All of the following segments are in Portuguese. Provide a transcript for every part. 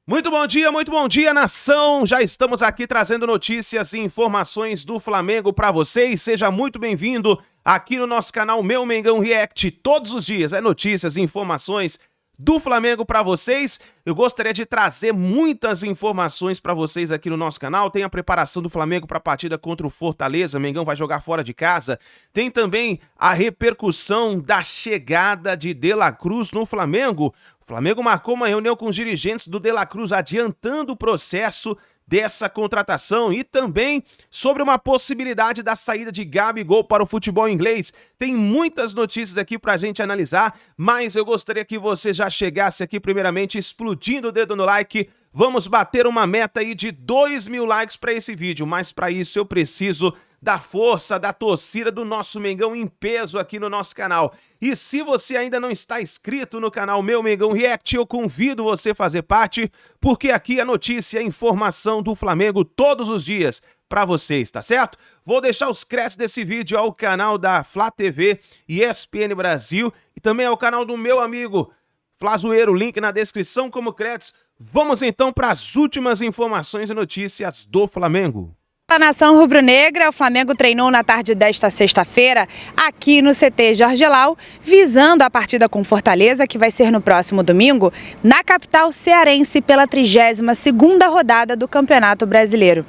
Muito bom dia, nação! Já estamos aqui trazendo notícias e informações do Flamengo para vocês. Seja muito bem-vindo aqui no nosso canal Meu Mengão React. Todos os dias notícias e informações do Flamengo para vocês. Eu gostaria de trazer muitas informações para vocês aqui no nosso canal. Tem a preparação do Flamengo para a partida contra o Fortaleza. O Mengão vai jogar fora de casa. Tem também a repercussão da chegada de De La Cruz no Flamengo. O Flamengo marcou uma reunião com os dirigentes do De La Cruz, adiantando o processo dessa contratação e também sobre uma possibilidade da saída de Gabigol para o futebol inglês. Tem muitas notícias aqui pra gente analisar, mas eu gostaria que você já chegasse aqui primeiramente explodindo o dedo no like. Vamos bater uma meta aí de 2.000 likes para esse vídeo, mas para isso eu preciso da força, da torcida do nosso Mengão em peso aqui no nosso canal. E se você ainda não está inscrito no canal Meu Mengão React, eu convido você a fazer parte, porque aqui a notícia e a informação do Flamengo todos os dias para vocês, tá certo? Vou deixar os créditos desse vídeo ao canal da Flá TV e ESPN Brasil e também ao canal do meu amigo Flazoeiro, link na descrição como créditos. Vamos então para as últimas informações e notícias do Flamengo. A nação rubro-negra, o Flamengo treinou na tarde desta sexta-feira aqui no CT Jorge Lau, visando a partida com Fortaleza, que vai ser no próximo domingo, na capital cearense pela 32ª rodada do Campeonato Brasileiro.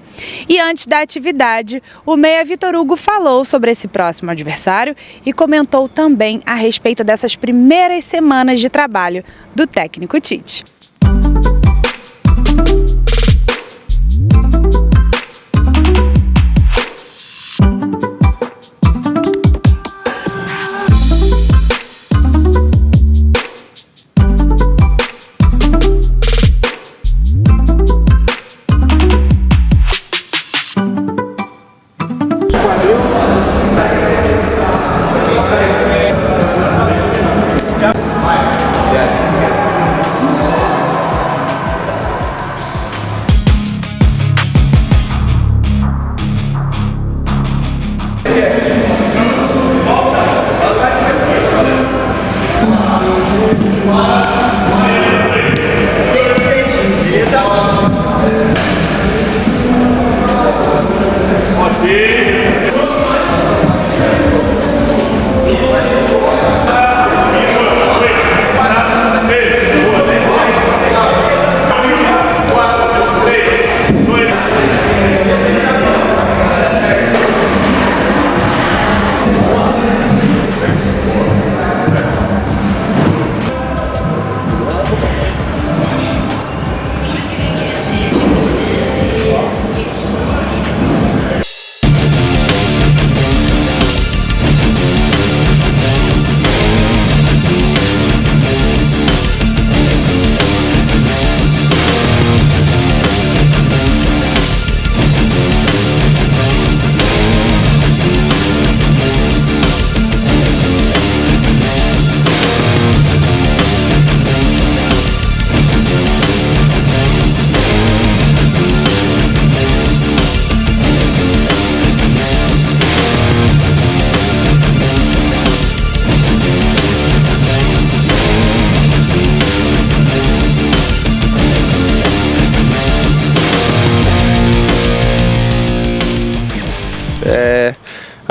E antes da atividade, o meia Vitor Hugo falou sobre esse próximo adversário e comentou também a respeito dessas primeiras semanas de trabalho do técnico Tite.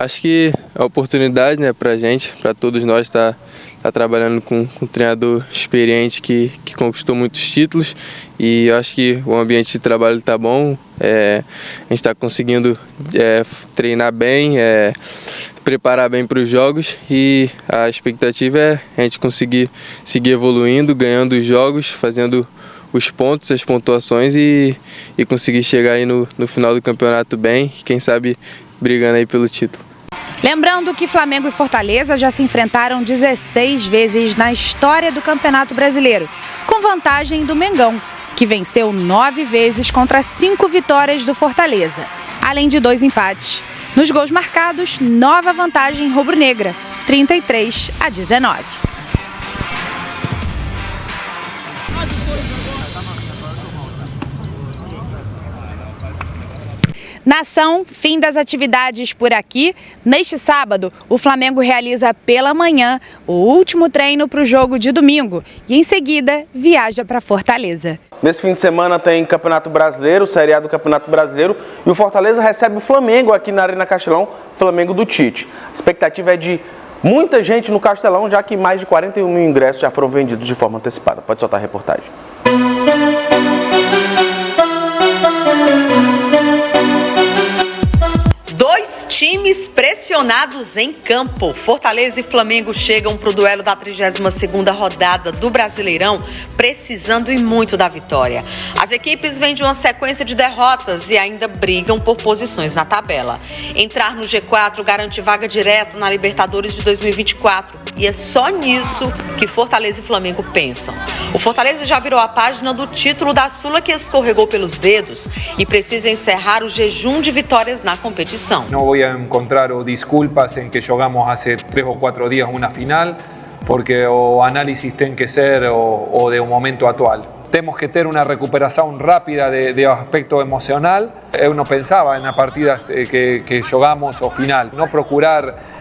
Acho que é uma oportunidade, né, pra gente, pra todos nós, tá trabalhando com um treinador experiente que conquistou muitos títulos, e eu acho que o ambiente de trabalho tá bom, a gente tá conseguindo treinar bem, preparar bem para os jogos, e a expectativa é a gente conseguir seguir evoluindo, ganhando os jogos, fazendo os pontos, as pontuações e conseguir chegar aí no final do campeonato bem, quem sabe brigando aí pelo título. Lembrando que Flamengo e Fortaleza já se enfrentaram 16 vezes na história do Campeonato Brasileiro, com vantagem do Mengão, que venceu 9 vezes contra 5 vitórias do Fortaleza, além de 2 empates. Nos gols marcados, nova vantagem rubro-negra, 33-19. Nação, fim das atividades por aqui. Neste sábado, o Flamengo realiza pela manhã o último treino para o jogo de domingo e em seguida viaja para Fortaleza. Nesse fim de semana tem Campeonato Brasileiro, Série A do Campeonato Brasileiro, e o Fortaleza recebe o Flamengo aqui na Arena Castelão, Flamengo do Tite. A expectativa é de muita gente no Castelão, já que mais de 41 mil ingressos já foram vendidos de forma antecipada. Pode soltar a reportagem. Dois times pressionados em campo. Fortaleza e Flamengo chegam para o duelo da 32ª rodada do Brasileirão, precisando e muito da vitória. As equipes vêm de uma sequência de derrotas e ainda brigam por posições na tabela. Entrar no G4 garante vaga direta na Libertadores de 2024 e é só nisso que Fortaleza e Flamengo pensam. O Fortaleza já virou a página do título da Sula, que escorregou pelos dedos, e precisa encerrar o jejum de vitórias na competição. No voy a encontrar disculpas en que jugamos hace 3 o 4 días una final, porque o análisis tiene que ser o de un momento actual. Tenemos que tener una recuperación rápida de aspecto emocional. Uno pensaba en las partidas que jugamos o final, no procurar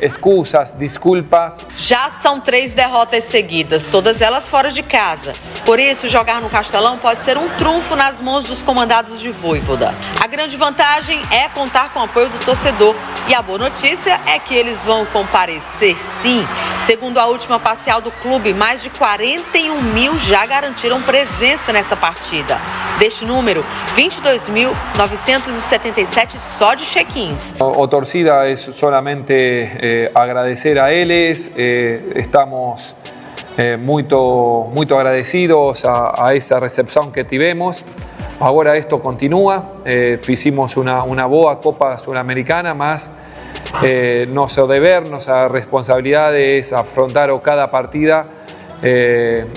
excusas, desculpas. Já são 3 derrotas seguidas, todas elas fora de casa. Por isso, jogar no Castelão pode ser um trunfo nas mãos dos comandados de Vojvoda. A grande vantagem é contar com o apoio do torcedor. E a boa notícia é que eles vão comparecer sim. Segundo a última parcial do clube, mais de 41 mil já garantiram presença nessa partida. Deste número, 22.977 só de check-ins. O torcida es solamente agradecer a eles, estamos muito agradecidos a esa recepción que tivemos. Agora esto continúa, hicimos una boa Copa Sul-Americana, mas nosso deber, nossa responsabilidade es afrontar cada partida de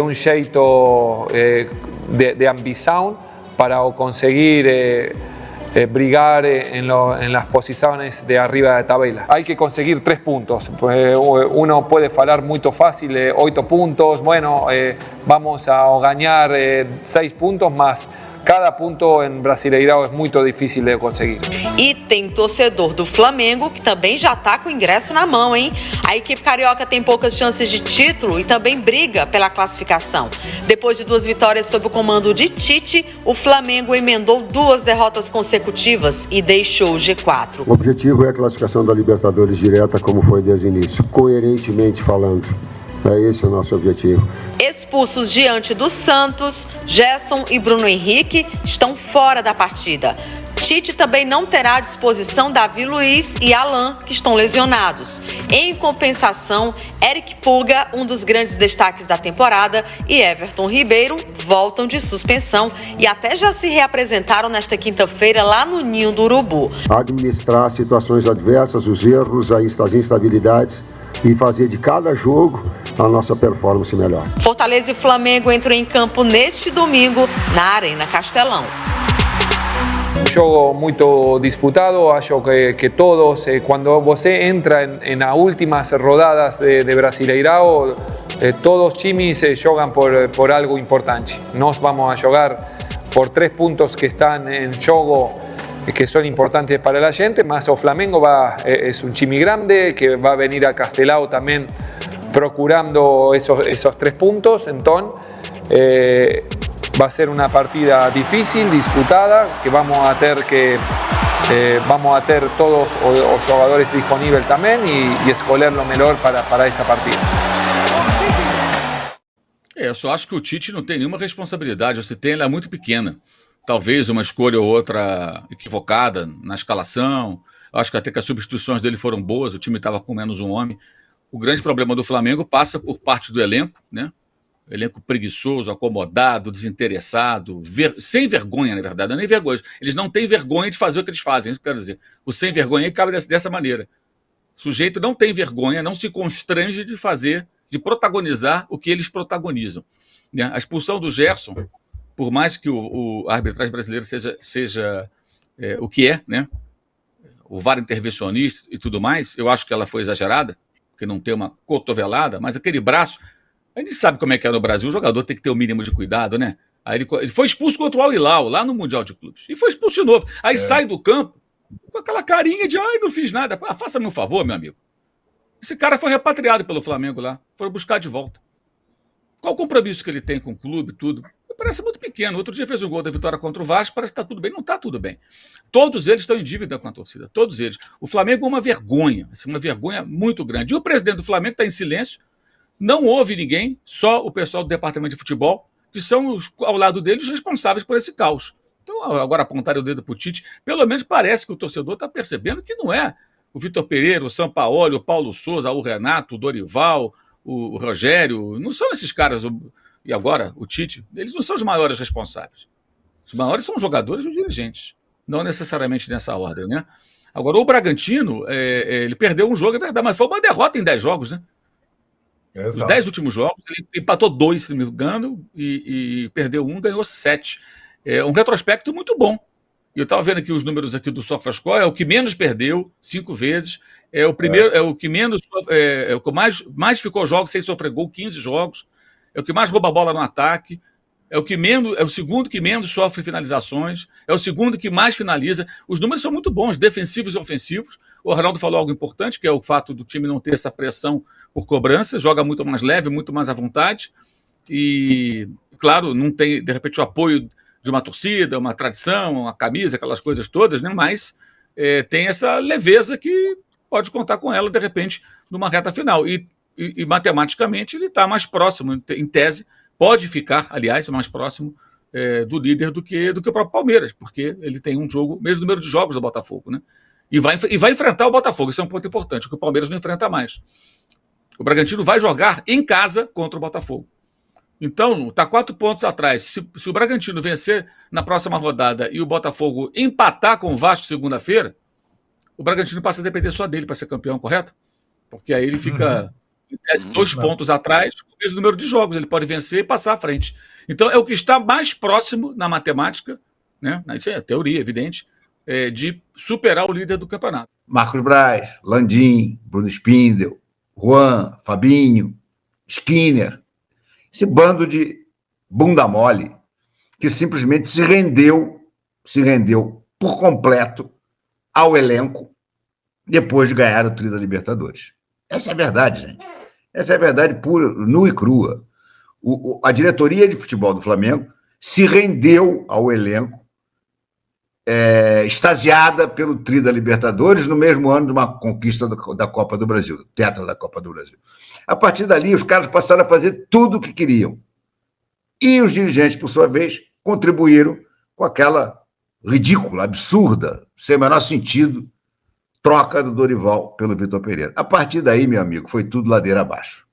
un jeito de ambición para conseguir brigar en las posiciones de arriba de tabela. Hay que conseguir 3 puntos. Uno puede falar muy fácil, 8 puntos, bueno, vamos a ganar 6 puntos, más cada ponto em Brasileirão é muito difícil de conseguir. E tem torcedor do Flamengo que também já está com o ingresso na mão, hein? A equipe carioca tem poucas chances de título e também briga pela classificação. Depois de 2 vitórias sob o comando de Tite, o Flamengo emendou 2 derrotas consecutivas e deixou o G4. O objetivo é a classificação da Libertadores direta, como foi desde o início, coerentemente falando. Esse é o nosso objetivo. Expulsos diante do Santos, Gerson e Bruno Henrique estão fora da partida. Tite também não terá à disposição Davi Luiz e Alan, que estão lesionados. Em compensação, Eric Pulga, um dos grandes destaques da temporada, e Everton Ribeiro voltam de suspensão e até já se reapresentaram nesta quinta-feira lá no Ninho do Urubu. Administrar situações adversas, os erros, as instabilidades e fazer de cada jogo a nossa performance melhor. Fortaleza e Flamengo entram em campo neste domingo na Arena Castelão. Jogo muito disputado, acho que todos, quando você entra em las últimas rodadas de Brasileirão, todos os times jogam por algo importante. Nós vamos a jogar por 3 pontos que estão em jogo, que son importantes para la gente, más o Flamengo es un time grande que va a venir a Castelão también procurando esos 3 puntos, entonces va a ser una partida difícil, disputada, que vamos a tener todos los jugadores disponibles también y escolher lo mejor para esa partida. Eu só acho que o Tite não tem nenhuma responsabilidade, você tem, ela é muito pequena. Talvez uma escolha ou outra equivocada na escalação. Acho que até que as substituições dele foram boas, o time estava com menos um homem. O grande problema do Flamengo passa por parte do elenco, né? Elenco preguiçoso, acomodado, desinteressado, sem vergonha, na verdade, não é nem vergonha. Eles não têm vergonha de fazer o que eles fazem, isso que eu quero dizer. O sem vergonha cabe dessa maneira. O sujeito não tem vergonha, não se constrange de fazer, de protagonizar o que eles protagonizam. Né? A expulsão do Gerson, por mais que a arbitragem brasileira seja o que é, né? O VAR intervencionista e tudo mais, eu acho que ela foi exagerada, porque não tem uma cotovelada, mas aquele braço, a gente sabe como é que é no Brasil, o jogador tem que ter o mínimo de cuidado, né? Aí ele foi expulso contra o Al Hilal, lá no Mundial de Clubes. E foi expulso de novo. Aí sai do campo com aquela carinha de, não fiz nada. Faça-me um favor, meu amigo. Esse cara foi repatriado pelo Flamengo lá. Foram buscar de volta. Qual o compromisso que ele tem com o clube, tudo? Parece muito pequeno. Outro dia fez um gol da vitória contra o Vasco, parece que está tudo bem. Não está tudo bem. Todos eles estão em dívida com a torcida. Todos eles. O Flamengo é uma vergonha. Assim, uma vergonha muito grande. E o presidente do Flamengo está em silêncio. Não houve ninguém, só o pessoal do departamento de futebol, que são, ao lado dele, os responsáveis por esse caos. Então, agora apontar o dedo para o Tite, pelo menos parece que o torcedor está percebendo que não é o Vitor Pereira, o Sampaoli, o Paulo Souza, o Renato, o Dorival, o Rogério, não são esses caras, e agora o Tite, eles não são os maiores responsáveis. Os maiores são os jogadores e os dirigentes, não necessariamente nessa ordem, né? Agora, o Bragantino, ele perdeu um jogo, é verdade, mas foi uma derrota em 10 jogos, né? Exato. Os 10 últimos jogos, ele empatou 2, se não me engano, e perdeu 1, ganhou 7. É um retrospecto muito bom. E eu estava vendo aqui os números aqui do SofaScore, é o que menos perdeu, 5 vezes, é o primeiro, é o que menos, é o que mais ficou jogos sem sofrer gol, 15 jogos, é o que mais rouba a bola no ataque, é o segundo que menos sofre finalizações, é o segundo que mais finaliza. Os números são muito bons, defensivos e ofensivos. O Arnaldo falou algo importante, que é o fato do time não ter essa pressão por cobrança, joga muito mais leve, muito mais à vontade. E, claro, não tem, de repente, o apoio de uma torcida, uma tradição, uma camisa, aquelas coisas todas, né? Mas tem essa leveza que pode contar com ela, de repente, numa reta final. E matematicamente, ele está mais próximo, em tese, pode ficar, aliás, mais próximo do líder do que o próprio Palmeiras, porque ele tem um jogo, mesmo número de jogos do Botafogo, né? E vai enfrentar o Botafogo, isso é um ponto importante, que o Palmeiras não enfrenta mais. O Bragantino vai jogar em casa contra o Botafogo. Então, está 4 pontos atrás. Se o Bragantino vencer na próxima rodada e o Botafogo empatar com o Vasco segunda-feira, o Bragantino passa a depender só dele para ser campeão, correto? Porque aí ele fica... 2 pontos atrás, com o mesmo número de jogos, ele pode vencer e passar à frente. Então, é o que está mais próximo na matemática, né? Isso é a teoria, evidente, de superar o líder do campeonato. Marcos Braz, Landim, Bruno Spindel, Juan, Fabinho, Skinner, esse bando de bunda mole que simplesmente se rendeu por completo ao elenco depois de ganhar o Tri da Libertadores. Essa é a verdade, gente. Essa é a verdade pura, nua e crua. A diretoria de futebol do Flamengo se rendeu ao elenco, extasiada pelo Tri da Libertadores, no mesmo ano de uma conquista da Copa do Brasil, do tetra da Copa do Brasil. A partir dali, os caras passaram a fazer tudo o que queriam. E os dirigentes, por sua vez, contribuíram com aquela ridícula, absurda, sem o menor sentido, troca do Dorival pelo Vitor Pereira. A partir daí, meu amigo, foi tudo ladeira abaixo.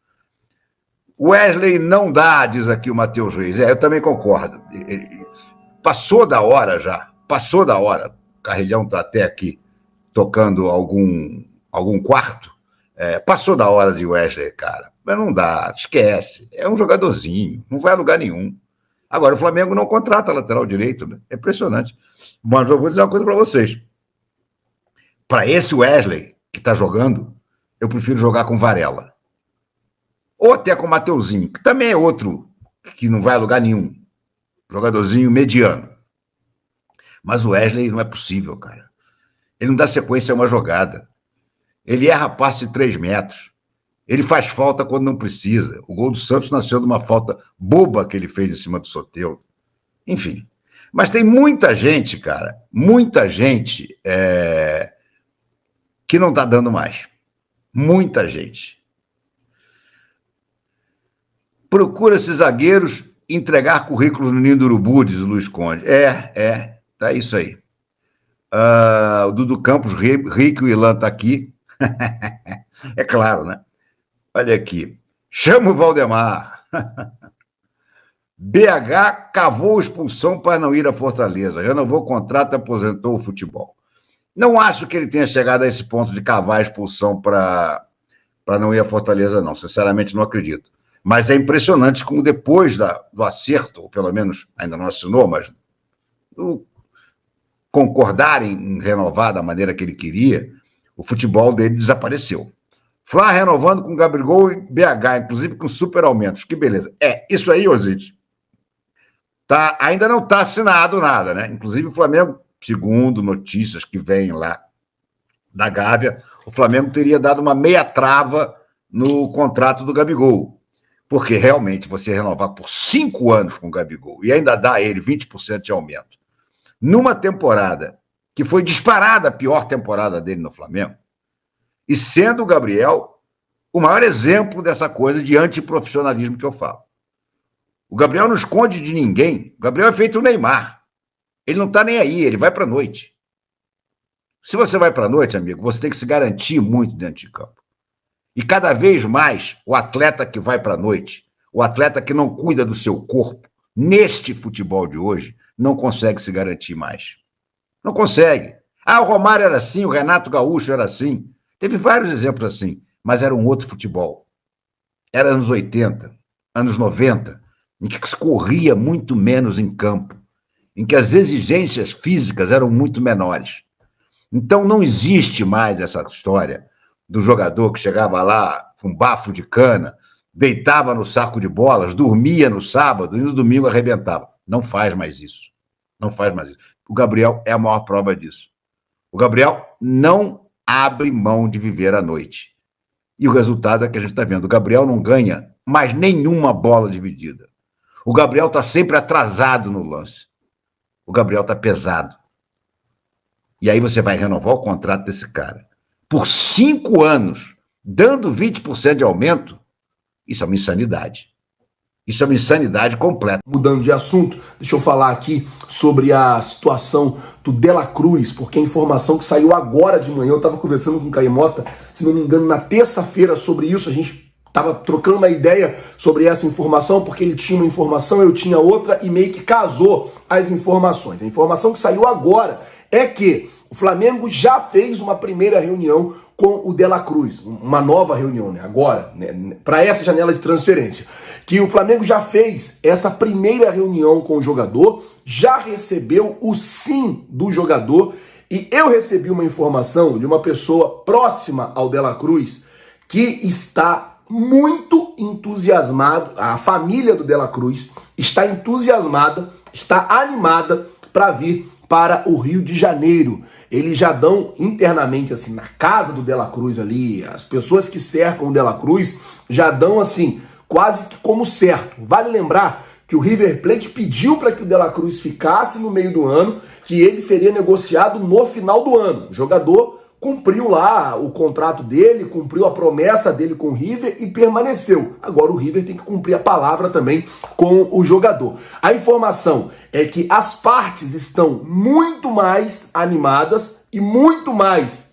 Wesley não dá, diz aqui o Matheus Reis. Eu também concordo. Passou da hora já. Passou da hora. O Carrilhão está até aqui tocando algum quarto. Passou da hora de Wesley, cara. Mas não dá, esquece. É um jogadorzinho, não vai a lugar nenhum. Agora, o Flamengo não contrata lateral direito, né? É impressionante. Mas eu vou dizer uma coisa para vocês. Para esse Wesley que está jogando, eu prefiro jogar com Varela. Ou até com o Mateuzinho, que também é outro que não vai a lugar nenhum. Jogadorzinho mediano. Mas o Wesley não é possível, cara. Ele não dá sequência a uma jogada. Ele erra passe de 3 metros. Ele faz falta quando não precisa. O gol do Santos nasceu de uma falta boba que ele fez em cima do Soteldo. Enfim. Mas tem muita gente, cara, muita gente que não está dando mais. Muita gente. Procura-se zagueiros entregar currículos no Ninho do Urubu, diz o Luiz Conde. Tá isso aí. O Dudu Campos, Rico e Ilan tá aqui. É claro, né? Olha aqui. Chama o Valdemar. BH cavou expulsão para não ir a Fortaleza. Renovou o contrato e aposentou o futebol. Não acho que ele tenha chegado a esse ponto de cavar a expulsão para não ir a Fortaleza, não. Sinceramente, não acredito. Mas é impressionante como depois do acerto, ou pelo menos ainda não assinou, mas concordar em renovar da maneira que ele queria, o futebol dele desapareceu. Flá renovando com Gabigol e BH, inclusive com super aumentos. Que beleza. Isso aí, Osite, Ainda não está assinado nada, né? Inclusive o Flamengo, segundo notícias que vêm lá da Gávea, o Flamengo teria dado uma meia trava no contrato do Gabigol. Porque realmente você renovar por 5 anos com o Gabigol e ainda dar a ele 20% de aumento, numa temporada que foi disparada a pior temporada dele no Flamengo, e sendo o Gabriel o maior exemplo dessa coisa de antiprofissionalismo que eu falo. O Gabriel não esconde de ninguém. O Gabriel é feito o Neymar. Ele não está nem aí, ele vai para a noite. Se você vai para a noite, amigo, você tem que se garantir muito dentro de campo. E cada vez mais, o atleta que vai para a noite, o atleta que não cuida do seu corpo, neste futebol de hoje, não consegue se garantir mais. Não consegue. O Romário era assim, o Renato Gaúcho era assim. Teve vários exemplos assim, mas era um outro futebol. Era anos 80, anos 90, em que se corria muito menos em campo, em que as exigências físicas eram muito menores. Então não existe mais essa história do jogador que chegava lá com um bafo de cana, deitava no saco de bolas, dormia no sábado e no domingo arrebentava. Não faz mais isso. Não faz mais isso. O Gabriel é a maior prova disso. O Gabriel não abre mão de viver à noite. E o resultado é que a gente está vendo. O Gabriel não ganha mais nenhuma bola dividida. O Gabriel está sempre atrasado no lance. O Gabriel está pesado. E aí você vai renovar o contrato desse cara por 5 anos, dando 20% de aumento. Isso é uma insanidade. Isso é uma insanidade completa. Mudando de assunto, deixa eu falar aqui sobre a situação do De La Cruz, porque a informação que saiu agora de manhã, eu estava conversando com o Caio Mota, se não me engano, na terça-feira sobre isso, a gente estava trocando uma ideia sobre essa informação, porque ele tinha uma informação, eu tinha outra, e meio que casou as informações. A informação que saiu agora é que o Flamengo já fez uma primeira reunião com o De La Cruz, uma nova reunião, né? Agora, né? Para essa janela de transferência, que o Flamengo já fez essa primeira reunião com o jogador, já recebeu o sim do jogador, e eu recebi uma informação de uma pessoa próxima ao De La Cruz que está muito entusiasmado, a família do De La Cruz está entusiasmada, está animada para vir para o Rio de Janeiro. Eles já dão internamente, assim, na casa do De La Cruz ali, as pessoas que cercam o De La Cruz já dão, assim, quase que como certo. Vale lembrar que o River Plate pediu para que o De La Cruz ficasse no meio do ano, que ele seria negociado no final do ano. O jogador cumpriu lá o contrato dele, cumpriu a promessa dele com o River e permaneceu. Agora o River tem que cumprir a palavra também com o jogador. A informação é que as partes estão muito mais animadas e muito mais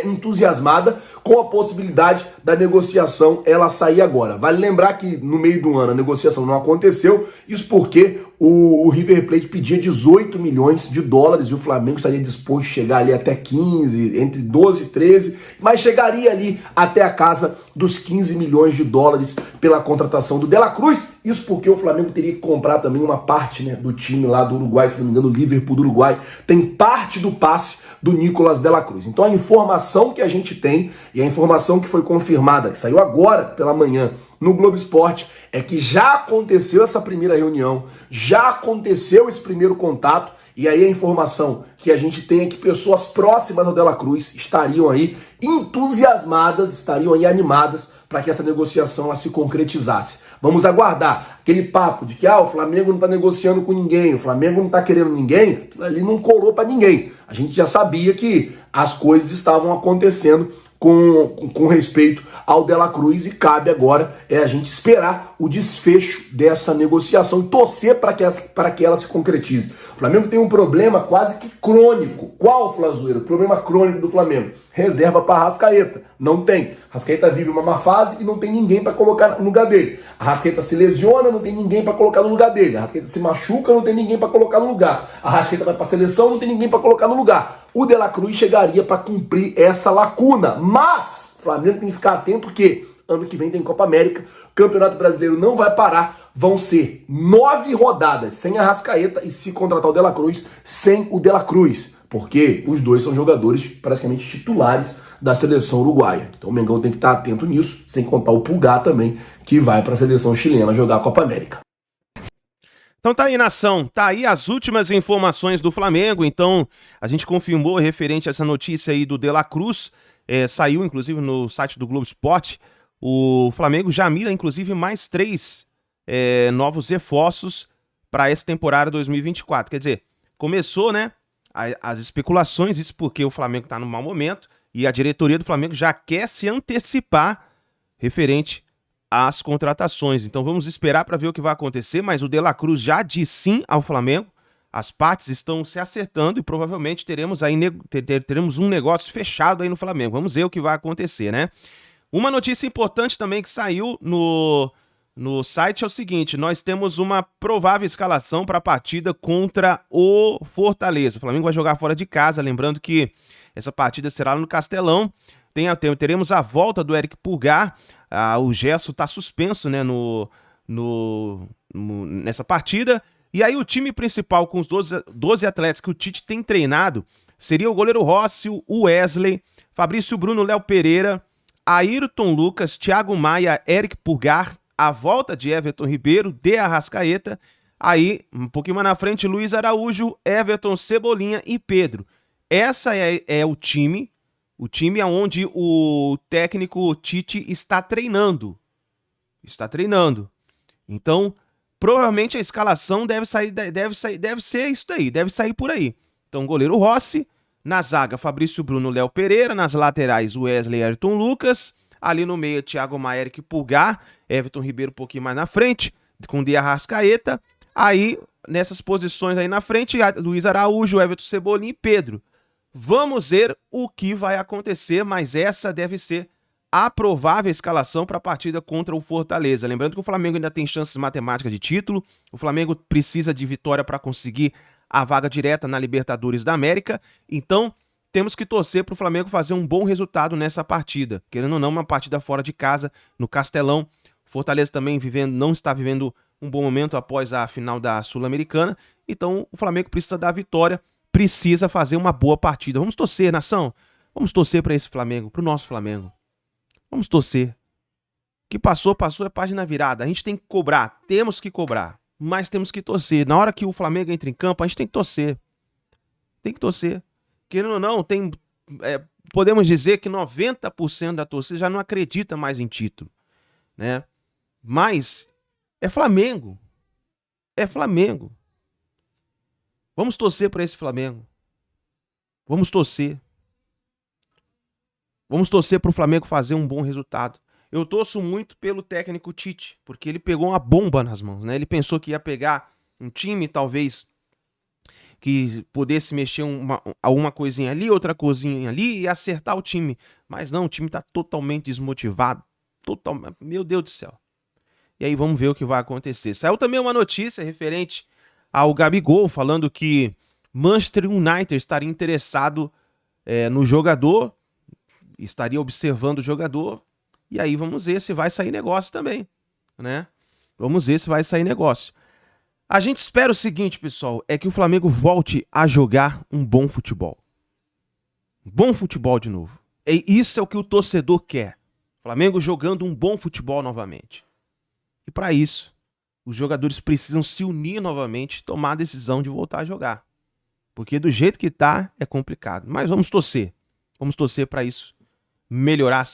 entusiasmadas com a possibilidade da negociação ela sair agora. Vale lembrar que no meio do ano a negociação não aconteceu, isso porque o River Plate pedia 18 milhões de dólares e o Flamengo estaria disposto a chegar ali até 15, entre 12 e 13, mas chegaria ali até a casa dos 15 milhões de dólares pela contratação do De La Cruz. Isso porque o Flamengo teria que comprar também uma parte, né, do time lá do Uruguai, se não me engano, o Liverpool do Uruguai tem parte do passe do Nicolas De La Cruz. Então a informação que a gente tem, e a informação que foi confirmada, que saiu agora pela manhã no Globo Esporte, é que já aconteceu essa primeira reunião, já aconteceu esse primeiro contato, e aí a informação que a gente tem é que pessoas próximas ao De La Cruz estariam aí entusiasmadas, estariam aí animadas para que essa negociação ela se concretizasse. Vamos aguardar. Aquele papo de que o Flamengo não está negociando com ninguém, o Flamengo não está querendo ninguém, aquilo ali não colou para ninguém. A gente já sabia que as coisas estavam acontecendo com respeito ao De La Cruz e cabe agora a gente esperar o desfecho dessa negociação e torcer para que ela se concretize. O Flamengo tem um problema quase que crônico. Qual, Flazoeiro? O problema crônico do Flamengo? Reserva para Arrascaeta. Não tem. Arrascaeta vive uma má fase e não tem ninguém para colocar no lugar dele. Arrascaeta se lesiona, não tem ninguém para colocar no lugar dele. Arrascaeta se machuca, não tem ninguém para colocar no lugar. Arrascaeta vai para a seleção, não tem ninguém para colocar no lugar. O De La Cruz chegaria para cumprir essa lacuna. Mas o Flamengo tem que ficar atento que ano que vem tem Copa América, o Campeonato Brasileiro não vai parar, vão ser 9 rodadas sem Arrascaeta e se contratar o De La Cruz, sem o De La Cruz, porque os dois são jogadores praticamente titulares da seleção uruguaia. Então o Mengão tem que estar atento nisso, sem contar o Pulgar também, que vai para a seleção chilena jogar a Copa América. Então tá aí, nação, tá aí as últimas informações do Flamengo. Então a gente confirmou referente a essa notícia aí do De La Cruz, saiu inclusive no site do Globo Esporte. O Flamengo já mira inclusive mais 3 novos reforços para essa temporada 2024. Quer dizer, começou, né, as especulações, isso porque o Flamengo tá num mau momento e a diretoria do Flamengo já quer se antecipar referente as contratações. Então vamos esperar para ver o que vai acontecer, mas o De La Cruz já disse sim ao Flamengo. As partes estão se acertando e provavelmente teremos um negócio fechado aí no Flamengo. Vamos ver o que vai acontecer, né? Uma notícia importante também que saiu no site é o seguinte: nós temos uma provável escalação para a partida contra o Fortaleza. O Flamengo vai jogar fora de casa, lembrando que essa partida será no Castelão. Teremos a volta do Eric Pulgar. O Gerson está suspenso, né, nessa partida. E aí o time principal com os 12 atletas que o Tite tem treinado seria o goleiro Rossi, o Wesley, Fabrício Bruno, Léo Pereira, Ayrton Lucas, Thiago Maia, Eric Pulgar, a volta de Everton Ribeiro, de Arrascaeta. Aí, um pouquinho mais na frente, Luiz Araújo, Everton, Cebolinha e Pedro. Essa é o time onde o técnico Tite está treinando. Então, provavelmente a escalação deve ser isso daí, deve sair por aí. Então, goleiro Rossi, na zaga Fabrício Bruno, Léo Pereira, nas laterais Wesley, Ayrton Lucas, ali no meio Thiago Maia, Eric Pulgar, Everton Ribeiro um pouquinho mais na frente, com De Arrascaeta. Aí, nessas posições aí na frente, Luiz Araújo, Everton, Cebolinha e Pedro. Vamos ver o que vai acontecer, mas essa deve ser a provável escalação para a partida contra o Fortaleza. Lembrando que o Flamengo ainda tem chances matemáticas de título, o Flamengo precisa de vitória para conseguir a vaga direta na Libertadores da América, então temos que torcer para o Flamengo fazer um bom resultado nessa partida. Querendo ou não, uma partida fora de casa, no Castelão. O Fortaleza também não está vivendo um bom momento após a final da Sul-Americana, então o Flamengo precisa da vitória, precisa fazer uma boa partida. Vamos torcer, nação. Vamos torcer para esse Flamengo, para o nosso Flamengo. Vamos torcer. O que passou, é página virada. A gente tem que cobrar, temos que cobrar, mas temos que torcer. Na hora que o Flamengo entra em campo, a gente tem que torcer. Tem que torcer. Querendo ou não, podemos dizer que 90% da torcida já não acredita mais em título, né? Mas é Flamengo. É Flamengo. Vamos torcer para esse Flamengo. Vamos torcer. Vamos torcer para o Flamengo fazer um bom resultado. Eu torço muito pelo técnico Tite, porque ele pegou uma bomba nas mãos, né? Ele pensou que ia pegar um time, talvez, que pudesse mexer uma coisinha ali, outra coisinha ali e acertar o time. Mas não, o time está totalmente desmotivado. Meu Deus do céu. E aí vamos ver o que vai acontecer. Saiu também uma notícia referente ao Gabigol, falando que Manchester United estaria interessado no jogador, estaria observando o jogador, e aí vamos ver se vai sair negócio também, né? Vamos ver se vai sair negócio. A gente espera o seguinte, pessoal, é que o Flamengo volte a jogar um bom futebol. Bom futebol de novo. E isso é o que o torcedor quer. O Flamengo jogando um bom futebol novamente. E para isso, os jogadores precisam se unir novamente e tomar a decisão de voltar a jogar. Porque do jeito que tá, é complicado. Mas vamos torcer. Vamos torcer para isso melhorar,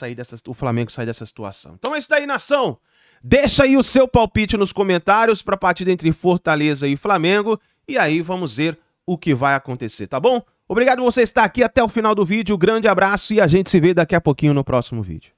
o Flamengo sair dessa situação. Então é isso daí, nação. Deixa aí o seu palpite nos comentários para a partida entre Fortaleza e Flamengo. E aí vamos ver o que vai acontecer, tá bom? Obrigado por você estar aqui até o final do vídeo. Grande abraço e a gente se vê daqui a pouquinho no próximo vídeo.